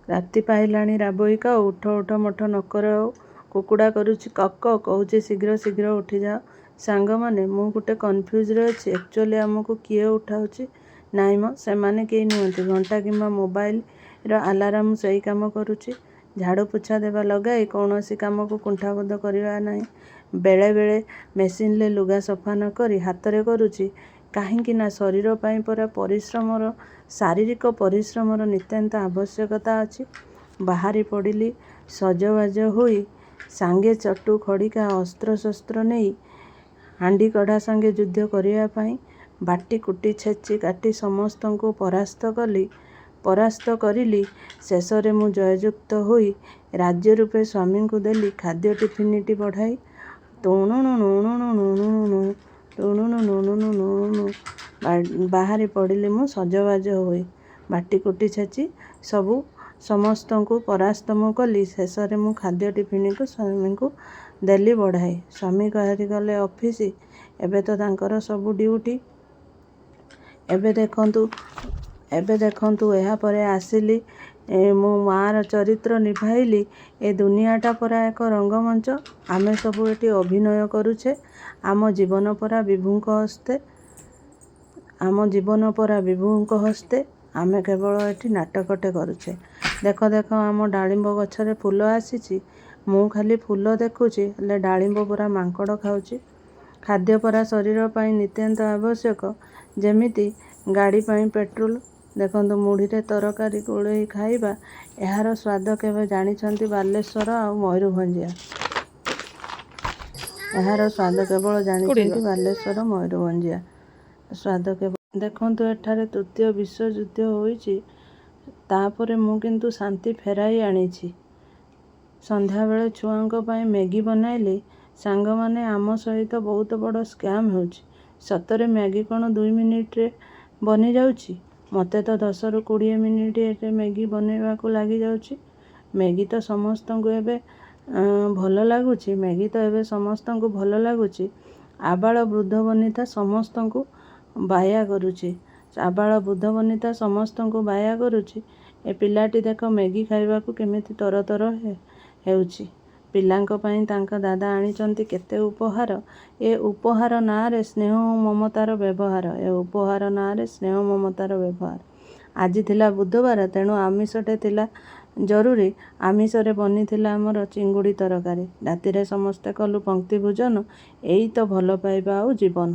ରାତି ପାହିଲାଣି ରାବୋଇକା ଉଠ ଉଠ ମଠ ନକର ଆଉ। କୁକୁଡ଼ା କରୁଛି କକ୍ କକ୍, କହୁଛି ଶୀଘ୍ର ଶୀଘ୍ର ଉଠିଯାଅ। ସାଙ୍ଗମାନେ ମୁଁ ଗୋଟେ କନଫ୍ୟୁଜ୍ରେ ଅଛି। ଆକ୍ଚୁଆଲି ଆମକୁ କିଏ ଉଠାଉଛି? ନାଇଁ ମ, ସେମାନେ କେହି ନୁହନ୍ତି। ଘଣ୍ଟା କିମ୍ବା ମୋବାଇଲର ଆଲାର୍ମ ସେଇ କାମ କରୁଛି। ଝାଡ଼ୁ ପୋଛା ଦେବା ଲଗାଇ କୌଣସି କାମକୁ କୁଣ୍ଠାବୋଧ କରିବା ନାହିଁ। ବେଳେ ବେଳେ ମେସିନରେ ଲୁଗା ସଫା ନ କରି ହାତରେ କରୁଛି। କାହିଁକି ନା ଶରୀର ପାଇଁ ପରା ଶାରୀରିକ ପରିଶ୍ରମର ନିତାନ୍ତ ଆବଶ୍ୟକତା ଅଛି। ବାହାରି ପଡ଼ିଲି ସଜବାଜ ହୋଇ, ସାଙ୍ଗେ ଚଟୁ ଖଡ଼ିକା ଅସ୍ତ୍ରଶସ୍ତ୍ର ନେଇ ହାଣ୍ଡି କଢ଼ା ସାଙ୍ଗେ ଯୁଦ୍ଧ କରିବା ପାଇଁ। ବାଟି କୁଟି ଛେଚି କାଟି ସମସ୍ତଙ୍କୁ ପରାସ୍ତ କରିଲି। ଶେଷରେ ମୁଁ ଜୟଯୁକ୍ତ ହୋଇ ରାଜ୍ୟ ରୂପେ ସ୍ୱାମୀଙ୍କୁ ଦେଲି ଖାଦ୍ୟ ଟିଫିନଟି ବଢ଼ାଇ। ବାହାରି ପଡ଼ିଲି ମୁଁ ସଜବାଜ ହୋଇ, ବାଟି କୁଟି ଛେଚି ସମସ୍ତଙ୍କୁ ପରାସ୍ତ ମୁଁ କଲି। ଶେଷରେ ମୁଁ ଖାଦ୍ୟ ଟିଫିନକୁ ସ୍ୱାମୀଙ୍କୁ ଦେଲି ବଢ଼ାଇ। ସ୍ୱାମୀ ବାହାରିଗଲେ ଅଫିସ। ଏବେ ତ ତାଙ୍କର ସବୁ ଡ୍ୟୁଟି। ଏବେ ଦେଖନ୍ତୁ ଏହାପରେ ଆସିଲି ମୁଁ ମା'ର ଚରିତ୍ର ନିଭାଇଲି। ଏ ଦୁନିଆଟା ପରା ଏକ ରଙ୍ଗମଞ୍ଚ। ଆମେ ସବୁ ଏଠି ଅଭିନୟ କରୁଛେ। ଆମ ଜୀବନ ପରା ବିଭୁଙ୍କ ହସ୍ତେ। ଆମେ କେବଳ ଏଠି ନାଟକଟେ କରୁଛେ। ଦେଖ ଆମ ଡାଳିମ୍ବ ଗଛରେ ଫୁଲ ଆସିଛି। ମୁଁ ଖାଲି ଫୁଲ ଦେଖୁଛି, ହେଲେ ଡାଳିମ୍ବ ପରା ମାଙ୍କଡ଼ ଖାଉଛି। ଖାଦ୍ୟ ପରା ଶରୀର ପାଇଁ ନିତାନ୍ତ ଆବଶ୍ୟକ, ଯେମିତି ଗାଡ଼ି ପାଇଁ ପେଟ୍ରୋଲ। ଦେଖନ୍ତୁ ମୁଢ଼ିରେ ତରକାରୀ ଗୋଳେଇ ଖାଇବା, ଏହାର ସ୍ୱାଦ କେବେ ଜାଣିଛନ୍ତି ବାଲେଶ୍ୱର ଆଉ ମୟୂରଭଞ୍ଜିଆ। ଦେଖନ୍ତୁ ଏଠାରେ ତୃତୀୟ ବିଶ୍ୱଯୁଦ୍ଧ ହୋଇଛି, ତାପରେ ମୁଁ କିନ୍ତୁ ଶାନ୍ତି ଫେରାଇ ଆଣିଛି। ସନ୍ଧ୍ୟାବେଳେ ଛୁଆଙ୍କ ପାଇଁ ମ୍ୟାଗି ବନାଇଲି। ସାଙ୍ଗମାନେ ଆମ ସହିତ ବହୁତ ବଡ଼ ସ୍କାମ୍ ହେଉଛି। ସତରେ ମ୍ୟାଗି କ'ଣ 2 ମିନିଟରେ ବନିଯାଉଛି? ମୋତେ ତ 10ରୁ 20 ମିନିଟ ମ୍ୟାଗି ବନାଇବାକୁ ଲାଗିଯାଉଛି। ମ୍ୟାଗି ତ ସମସ୍ତଙ୍କୁ ଏବେ ଭଲ ଲାଗୁଛି। ଆବାଳ ବୃଦ୍ଧ ବନିତା ସମସ୍ତଙ୍କୁ ବାୟା କରୁଛି। ଏ ପିଲାଟି ଦେଖ ମ୍ୟାଗି ଖାଇବାକୁ କେମିତି ତରତର ହେଉଛି। ପିଲାଙ୍କ ପାଇଁ ତାଙ୍କ ଦାଦା ଆଣିଛନ୍ତି କେତେ ଉପହାର। ଏ ଉପହାର ନାଁରେ ସ୍ନେହ ଓ ମମତାର ବ୍ୟବହାର। ଆଜି ଥିଲା ବୁଧବାର, ତେଣୁ ଆମିଷଟେ ଥିଲା ଜରୁରୀ। ଆମିଷରେ ବନିଥିଲା ଆମର ଚିଙ୍ଗୁଡ଼ି ତରକାରୀ। ରାତିରେ ସମସ୍ତେ କଲୁ ପଂକ୍ତି ଭୋଜନ। ଏଇ ତ ଭଲ ପାଇବା ଆଉ ଜୀବନ।